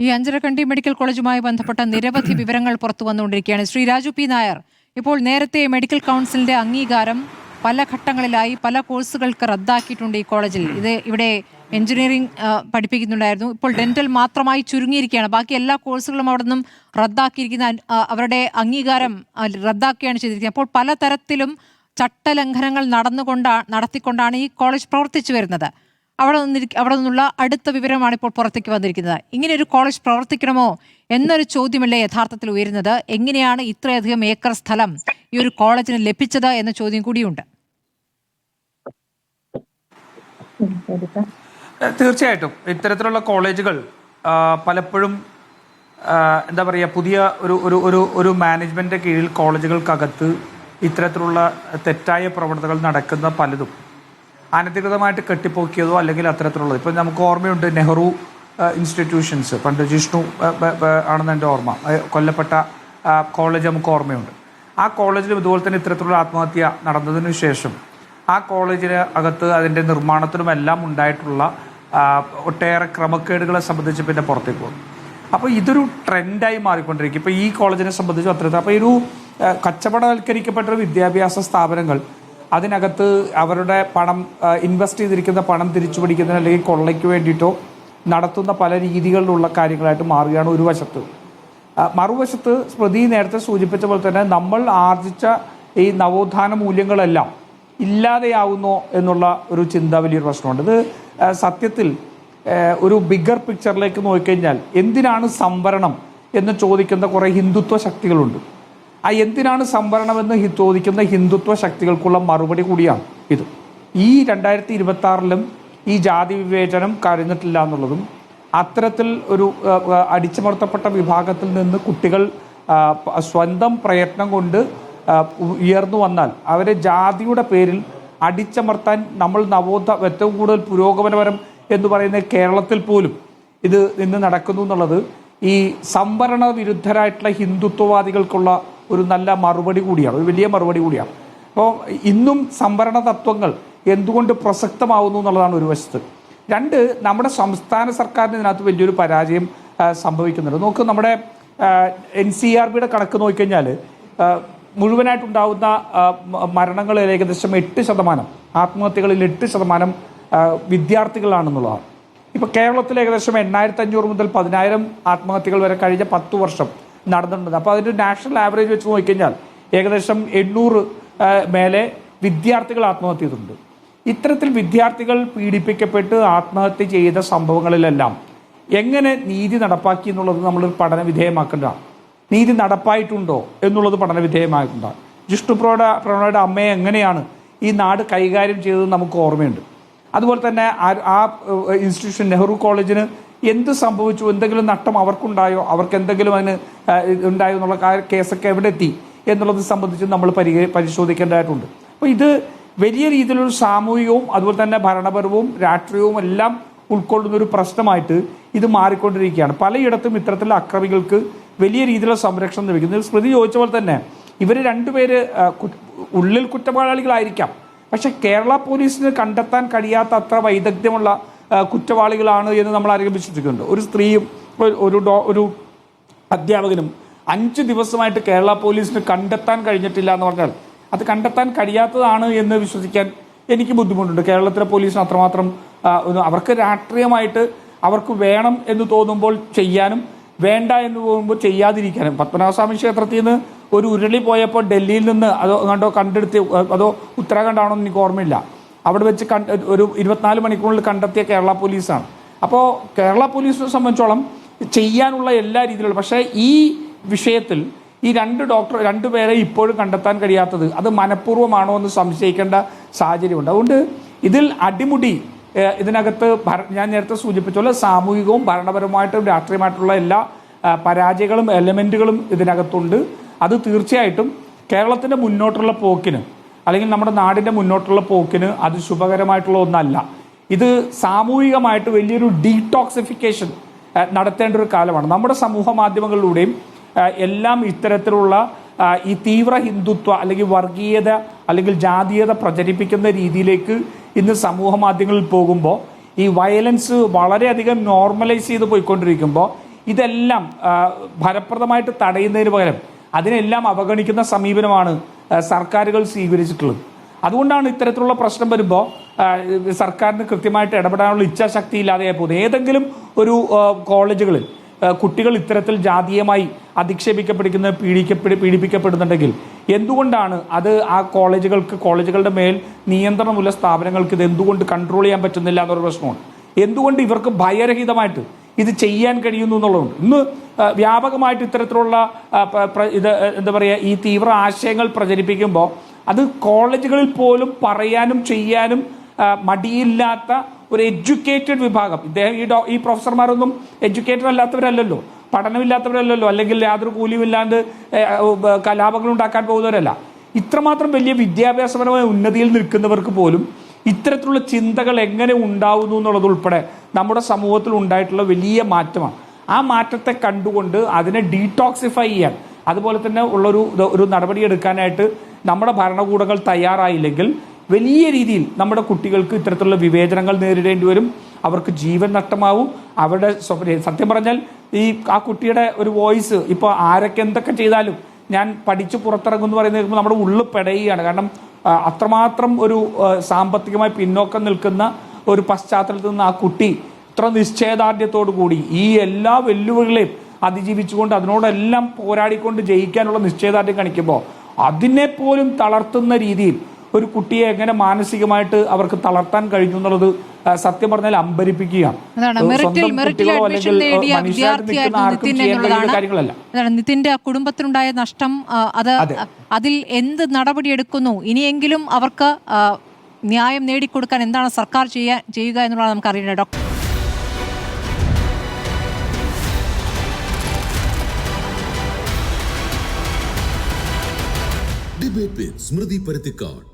ഈ അഞ്ചരക്കണ്ടി മെഡിക്കൽ കോളേജുമായി ബന്ധപ്പെട്ട നിരവധി വിവരങ്ങൾ പുറത്തു വന്നുകൊണ്ടിരിക്കുകയാണ്. ശ്രീ രാജു പി നായർ, ഇപ്പോൾ നേരത്തെ മെഡിക്കൽ കൗൺസിലിന്റെ അംഗീകാരം പല ഘട്ടങ്ങളിലായി പല കോഴ്സുകൾക്ക് റദ്ദാക്കിയിട്ടുണ്ട് ഈ കോളേജിൽ. ഇവിടെ എഞ്ചിനീയറിംഗ് പഠിപ്പിക്കുന്നുണ്ടായിരുന്നു, ഇപ്പോൾ ഡെന്റൽ മാത്രമായി ചുരുങ്ങിയിരിക്കുകയാണ്. ബാക്കി എല്ലാ കോഴ്സുകളും അവിടെ നിന്നും റദ്ദാക്കിയിരിക്കുന്ന അവരുടെ അംഗീകാരം റദ്ദാക്കുകയാണ് ചെയ്തിരിക്കുന്നത്. അപ്പോൾ പലതരത്തിലും ചട്ടലംഘനങ്ങൾ നടത്തിക്കൊണ്ടാണ് ഈ കോളേജ് പ്രവർത്തിച്ചു വരുന്നത്. അവിടെ നിന്നുള്ള അടുത്ത വിവരമാണ് ഇപ്പോൾ പുറത്തേക്ക് വന്നിരിക്കുന്നത്. ഇങ്ങനെ ഒരു കോളേജ് പ്രവർത്തിക്കണമോ എന്നൊരു ചോദ്യമല്ലേ യഥാർത്ഥത്തിൽ ഉയരുന്നത്. എങ്ങനെയാണ് ഇത്രയധികം ഏക്കർ സ്ഥലം ഈ ഒരു കോളേജിന് ലഭിച്ചത് എന്ന ചോദ്യം കൂടിയുണ്ട്. തീർച്ചയായിട്ടും ഇത്തരത്തിലുള്ള കോളേജുകൾ പലപ്പോഴും എന്താ പറയുക, പുതിയ ഒരു മാനേജ്മെൻറ്റിൻ്റെ കീഴിൽ കോളേജുകൾക്കകത്ത് ഇത്തരത്തിലുള്ള തെറ്റായ പ്രവണതകൾ നടക്കുന്ന പലതും അനധികൃതമായിട്ട് കെട്ടിപ്പോക്കിയതോ അല്ലെങ്കിൽ അത്തരത്തിലുള്ളത്. ഇപ്പം നമുക്ക് ഓർമ്മയുണ്ട് നെഹ്റു ഇൻസ്റ്റിറ്റ്യൂഷൻസ്, പണ്ട് ജിഷ്ണു ആണെന്ന് എൻ്റെ ഓർമ്മ, കൊല്ലപ്പെട്ട കോളേജ് നമുക്ക് ഓർമ്മയുണ്ട്. ആ കോളേജിലും ഇതുപോലെ തന്നെ ഇത്തരത്തിലുള്ള ആത്മഹത്യ നടന്നതിന് ശേഷം ആ കോളേജിന് അകത്ത് അതിൻ്റെ നിർമ്മാണത്തിനുമെല്ലാം ഉണ്ടായിട്ടുള്ള ഒട്ടേറെ ക്രമക്കേടുകളെ സംബന്ധിച്ച് പിന്നെ പുറത്തേക്ക് പോകും. അപ്പോൾ ഇതൊരു ട്രെൻഡായി മാറിക്കൊണ്ടിരിക്കും. ഇപ്പോൾ ഈ കോളേജിനെ സംബന്ധിച്ച് അത്തരത്തിൽ അപ്പോൾ ഒരു കച്ചവടവൽക്കരിക്കപ്പെട്ട വിദ്യാഭ്യാസ സ്ഥാപനങ്ങൾ അതിനകത്ത് അവരുടെ പണം ഇൻവെസ്റ്റ് ചെയ്തിരിക്കുന്ന പണം തിരിച്ചു പിടിക്കുന്നതിന് അല്ലെങ്കിൽ കൊള്ളയ്ക്ക് വേണ്ടിയിട്ടോ നടത്തുന്ന പല രീതികളിലുള്ള കാര്യങ്ങളായിട്ട് മാറുകയാണ് ഒരു വശത്ത്. മറുവശത്ത് സ്മൃതി നേരത്തെ സൂചിപ്പിച്ച പോലെ തന്നെ നമ്മൾ ആർജിച്ച ഈ നവോത്ഥാന മൂല്യങ്ങളെല്ലാം ഇല്ലാതെയാവുന്നോ എന്നുള്ള ഒരു ചിന്ത വലിയൊരു പ്രശ്നമുണ്ട്. ഇത് സത്യത്തിൽ ഒരു ബിഗർ പിക്ചറിലേക്ക് നോക്കിക്കഴിഞ്ഞാൽ എന്തിനാണ് സംവരണം എന്ന് ചോദിക്കുന്ന കുറേ ഹിന്ദുത്വ ശക്തികളുണ്ട്. ആ എന്തിനാണ് സംവരണമെന്ന് ചോദിക്കുന്ന ഹിന്ദുത്വ ശക്തികൾക്കുള്ള മറുപടി കൂടിയാണ് ഇത്. ഈ 2026-ലും ഈ ജാതി വിവേചനം കഴിഞ്ഞിട്ടില്ല എന്നുള്ളതും അത്തരത്തിൽ ഒരു അടിച്ചമർത്തപ്പെട്ട വിഭാഗത്തിൽ നിന്ന് കുട്ടികൾ സ്വന്തം പ്രയത്നം കൊണ്ട് ഉയർന്നു വന്നാൽ അവരെ ജാതിയുടെ പേരിൽ അടിച്ചമർത്താൻ നമ്മൾ ഏറ്റവും കൂടുതൽ പുരോഗമനപരം എന്ന് പറയുന്ന കേരളത്തിൽ പോലും ഇത് ഇന്ന് നടക്കുന്നു എന്നുള്ളത് ഈ സംവരണ വിരുദ്ധരായിട്ടുള്ള ഹിന്ദുത്വവാദികൾക്കുള്ള ഒരു നല്ല മറുപടി കൂടിയാണ്, ഒരു വലിയ മറുപടി കൂടിയാണ്. അപ്പോൾ ഇന്നും സംവരണ തത്വങ്ങൾ എന്തുകൊണ്ട് പ്രസക്തമാവുന്നു എന്നുള്ളതാണ് ഒരു വശത്ത്. രണ്ട്, നമ്മുടെ സംസ്ഥാന സർക്കാരിന് ഇതിനകത്ത് വലിയൊരു പരാജയം സംഭവിക്കുന്നുണ്ട്. നോക്ക്, നമ്മുടെ NCERB കണക്ക് നോക്കിക്കഴിഞ്ഞാൽ മുഴുവനായിട്ടുണ്ടാവുന്ന മരണങ്ങളിൽ ഏകദേശം 8%, ആത്മഹത്യകളിൽ 8% വിദ്യാർത്ഥികളാണെന്നുള്ളതാണ്. ഇപ്പോൾ കേരളത്തിൽ ഏകദേശം 8500 മുതൽ 10000 ആത്മഹത്യകൾ വരെ കഴിഞ്ഞ 10 വർഷം നടന്നിട്ടുണ്ട്. അപ്പോൾ അതിൻ്റെ നാഷണൽ ആവറേജ് വെച്ച് നോക്കിക്കഴിഞ്ഞാൽ ഏകദേശം 800 മേലെ വിദ്യാർത്ഥികൾ ആത്മഹത്യ ചെയ്തിട്ടുണ്ട്. ഇത്തരത്തിൽ വിദ്യാർത്ഥികൾ പീഡിപ്പിക്കപ്പെട്ട് ആത്മഹത്യ ചെയ്ത സംഭവങ്ങളിലെല്ലാം എങ്ങനെ നീതി നടപ്പാക്കി എന്നുള്ളത് നമ്മൾ പഠന വിധേയമാക്കേണ്ടതാണ്. നീതി നടപ്പായിട്ടുണ്ടോ എന്നുള്ളത് പഠന വിധേയമാക്കേണ്ടതാണ്. ജിഷ്ണു പ്രണോയുടെ അമ്മയെ എങ്ങനെയാണ് ഈ നാട് കൈകാര്യം ചെയ്തത് നമുക്ക് ഓർമ്മയുണ്ട്. അതുപോലെ തന്നെ ആ ഇൻസ്റ്റിറ്റ്യൂഷൻ നെഹ്റു കോളേജിന് എന്ത് സംഭവിച്ചു, എന്തെങ്കിലും നഷ്ടം അവർക്കുണ്ടായോ, അവർക്ക് എന്തെങ്കിലും അതിന് ഉണ്ടായോ എന്നുള്ള കേസൊക്കെ എവിടെ എത്തി എന്നുള്ളത് സംബന്ധിച്ച് നമ്മൾ പരിശോധിക്കേണ്ടതായിട്ടുണ്ട്. അപ്പോൾ ഇത് വലിയ രീതിയിലൊരു സാമൂഹികവും അതുപോലെ തന്നെ ഭരണപരവും രാഷ്ട്രീയവും എല്ലാം ഉൾക്കൊള്ളുന്ന ഒരു പ്രശ്നമായിട്ട് ഇത് മാറിക്കൊണ്ടിരിക്കുകയാണ്. പലയിടത്തും ഇത്തരത്തിലുള്ള അക്രമികൾക്ക് വലിയ രീതിയിലുള്ള സംരക്ഷണം ലഭിക്കുന്നു. സ്മൃതി ചോദിച്ച പോലെ തന്നെ ഇവർ രണ്ടുപേര് ഉള്ളിൽ കുറ്റവാളികളായിരിക്കാം, പക്ഷെ കേരള പോലീസിന് കണ്ടെത്താൻ കഴിയാത്ത അത്ര വൈദഗ്ധ്യമുള്ള കുറ്റവാളികളാണ് എന്ന് നമ്മൾ ആരെങ്കിലും വിശ്വസിക്കുന്നുണ്ട്. ഒരു സ്ത്രീയും ഒരു അധ്യാപകനും 5 ദിവസമായിട്ട് കേരള പോലീസിന് കണ്ടെത്താൻ കഴിഞ്ഞിട്ടില്ല എന്ന് പറഞ്ഞാൽ അത് കണ്ടെത്താൻ കഴിയാത്തതാണ് എന്ന് വിശ്വസിക്കാൻ എനിക്ക് ബുദ്ധിമുട്ടുണ്ട്. കേരളത്തിലെ പോലീസിന് അത്രമാത്രം അവർക്ക് രാഷ്ട്രീയമായിട്ട് അവർക്ക് വേണം എന്ന് തോന്നുമ്പോൾ ചെയ്യാനും വേണ്ട എന്ന് തോന്നുമ്പോൾ ചെയ്യാതിരിക്കാനും. പത്മനാഭസ്വാമി ക്ഷേത്രത്തിൽ നിന്ന് ഒരു ഉരുളി പോയപ്പോൾ ഡൽഹിയിൽ നിന്ന് അതോ കണ്ടെടുത്ത് അതോ ഉത്തരാഖണ്ഡാണോ എന്ന് എനിക്ക് ഓർമ്മയില്ല, അവിടെ വെച്ച് ഒരു 24 മണിക്കൂറിൽ കണ്ടെത്തിയ കേരള പോലീസാണ്. അപ്പോൾ കേരള പോലീസിനെ സംബന്ധിച്ചോളം ചെയ്യാനുള്ള എല്ലാ രീതിയിലുള്ള, പക്ഷേ ഈ വിഷയത്തിൽ ഈ 2 പേരെ ഇപ്പോഴും കണ്ടെത്താൻ കഴിയാത്തത് അത് മനഃപൂർവ്വമാണോ എന്ന് സംശയിക്കേണ്ട സാഹചര്യമുണ്ട്. അതുകൊണ്ട് ഇതിൽ അടിമുടി ഇതിനകത്ത് ഞാൻ നേരത്തെ സൂചിപ്പിച്ചുള്ള സാമൂഹികവും ഭരണപരമായിട്ടും രാഷ്ട്രീയമായിട്ടുള്ള എല്ലാ പരാജയങ്ങളും എലമെൻറ്റുകളും ഇതിനകത്തുണ്ട്. അത് തീർച്ചയായിട്ടും കേരളത്തിൻ്റെ മുന്നോട്ടുള്ള പോക്കിന് അല്ലെങ്കിൽ നമ്മുടെ നാടിൻ്റെ മുന്നോട്ടുള്ള പോക്കിന് അത് ശുഭകരമായിട്ടുള്ള ഒന്നല്ല. ഇത് സാമൂഹികമായിട്ട് വലിയൊരു ഡീടോക്സിഫിക്കേഷൻ നടത്തേണ്ട ഒരു കാലമാണ്. നമ്മുടെ സമൂഹ മാധ്യമങ്ങളിലൂടെയും എല്ലാം ഇത്തരത്തിലുള്ള ഈ തീവ്ര ഹിന്ദുത്വ അല്ലെങ്കിൽ വർഗീയത അല്ലെങ്കിൽ ജാതീയത പ്രചരിപ്പിക്കുന്ന രീതിയിലേക്ക് ഇന്ന് സമൂഹ മാധ്യമങ്ങളിൽ പോകുമ്പോൾ ഈ വയലൻസ് വളരെയധികം നോർമലൈസ് ചെയ്ത് പോയിക്കൊണ്ടിരിക്കുമ്പോൾ ഇതെല്ലാം ഫലപ്രദമായിട്ട് തടയുന്നതിന് പകരം അതിനെല്ലാം അവഗണിക്കുന്ന സമീപനമാണ് സർക്കാരുകൾ സ്വീകരിച്ചിട്ടുള്ളത്. അതുകൊണ്ടാണ് ഇത്തരത്തിലുള്ള പ്രശ്നം വരുമ്പോൾ സർക്കാരിന് കൃത്യമായിട്ട് ഇടപെടാനുള്ള ഇച്ഛാശക്തി ഇല്ലാതെയായി പോകുന്നത്. ഏതെങ്കിലും ഒരു കോളേജുകളിൽ കുട്ടികൾ ഇത്തരത്തിൽ ജാതീയമായി അധിക്ഷേപിക്കപ്പെടുന്ന പീഡിപ്പിക്കപ്പെടുന്നുണ്ടെങ്കിൽ എന്തുകൊണ്ടാണ് അത് ആ കോളേജുകളുടെ മേൽ നിയന്ത്രണമുള്ള സ്ഥാപനങ്ങൾക്ക് ഇത് എന്തുകൊണ്ട് കൺട്രോൾ ചെയ്യാൻ പറ്റുന്നില്ല എന്നൊരു പ്രശ്നമാണ്. എന്തുകൊണ്ട് ഇവർക്ക് ഭയരഹിതമായിട്ട് ഇത് ചെയ്യാൻ കഴിയുന്നു എന്നുള്ളതുകൊണ്ട് ഇന്ന് വ്യാപകമായിട്ട് ഇത്തരത്തിലുള്ള എന്താ പറയുക ഈ തീവ്ര ആശയങ്ങൾ പ്രചരിപ്പിക്കുമ്പോൾ അത് കോളേജുകളിൽ പോലും പറയാനും ചെയ്യാനും മടിയില്ലാത്ത ഒരു എഡ്യൂക്കേറ്റഡ് വിഭാഗം. ഇദ്ദേഹം ഈ പ്രൊഫസർമാരൊന്നും എഡ്യൂക്കേറ്റഡ് അല്ലാത്തവരല്ലല്ലോ, പഠനമില്ലാത്തവരല്ലല്ലോ, അല്ലെങ്കിൽ യാതൊരു കൂലിയുമില്ലാണ്ട് കലാപങ്ങൾ ഉണ്ടാക്കാൻ പോകുന്നവരല്ല. ഇത്രമാത്രം വലിയ വിദ്യാഭ്യാസപരമായ ഉന്നതിയിൽ നിൽക്കുന്നവർക്ക് പോലും ഇത്തരത്തിലുള്ള ചിന്തകൾ എങ്ങനെ ഉണ്ടാവുന്നു എന്നുള്ളതുൾപ്പെടെ നമ്മുടെ സമൂഹത്തിൽ ഉണ്ടായിട്ടുള്ള വലിയ മാറ്റമാണ്. ആ മാറ്റത്തെ കണ്ടുകൊണ്ട് അതിനെ ഡീടോക്സിഫൈ ചെയ്യാൻ അതുപോലെ തന്നെ ഒരു നടപടിയെടുക്കാനായിട്ട് നമ്മുടെ ഭരണകൂടങ്ങൾ തയ്യാറായില്ലെങ്കിൽ വലിയ രീതിയിൽ നമ്മുടെ കുട്ടികൾക്ക് ഇത്തരത്തിലുള്ള വിവേചനങ്ങൾ നേരിടേണ്ടി വരും. അവർക്ക് ജീവൻ നഷ്ടമാവും. അവരുടെ സത്യം പറഞ്ഞാൽ ആ കുട്ടിയുടെ ഒരു വോയിസ് ഇപ്പോൾ ആരൊക്കെ എന്തൊക്കെ ചെയ്താലും ഞാൻ പഠിച്ചു പുറത്തിറങ്ങുമെന്ന് പറയുന്നത് നമ്മുടെ ഉള്ളിൽ പെടയുകയാണ്. കാരണം അത്രമാത്രം ഒരു സാമ്പത്തികമായി പിന്നോക്കം നിൽക്കുന്ന ഒരു പശ്ചാത്തലത്തിൽ നിന്ന് ആ കുട്ടി ഇത്ര നിശ്ചയദാർഢ്യത്തോടു കൂടി ഈ എല്ലാ വെല്ലുവിളികളെയും അതിജീവിച്ചുകൊണ്ട് അതിനോടെല്ലാം പോരാടിക്കൊണ്ട് ജയിക്കാനുള്ള നിശ്ചയദാർഢ്യം കാണിക്കുമ്പോൾ അതിനെപ്പോലും തളർത്തുന്ന രീതിയിൽ ഒരു കുട്ടിയെ എങ്ങനെ മാനസികമായിട്ട് അവർക്ക് തളർത്താൻ കഴിഞ്ഞു എന്നുള്ളത് സത്യം പറഞ്ഞാൽ അമ്പരിപ്പിക്കുകയാണ്. നിതിന്റെ കുടുംബത്തിനുണ്ടായ നഷ്ടം അതിൽ എന്ത് നടപടിയെടുക്കുന്നു, ഇനിയെങ്കിലും അവർക്ക് ന്യായം നേടിക്കൊടുക്കാൻ എന്താണ് സർക്കാർ ചെയ്യുക എന്നുള്ളത് നമുക്ക് അറിയണം. ഡോക്ടർ ഡിബേറ്റ് വിത്ത് സ്മൃതി പരുത്തിക്കാട്.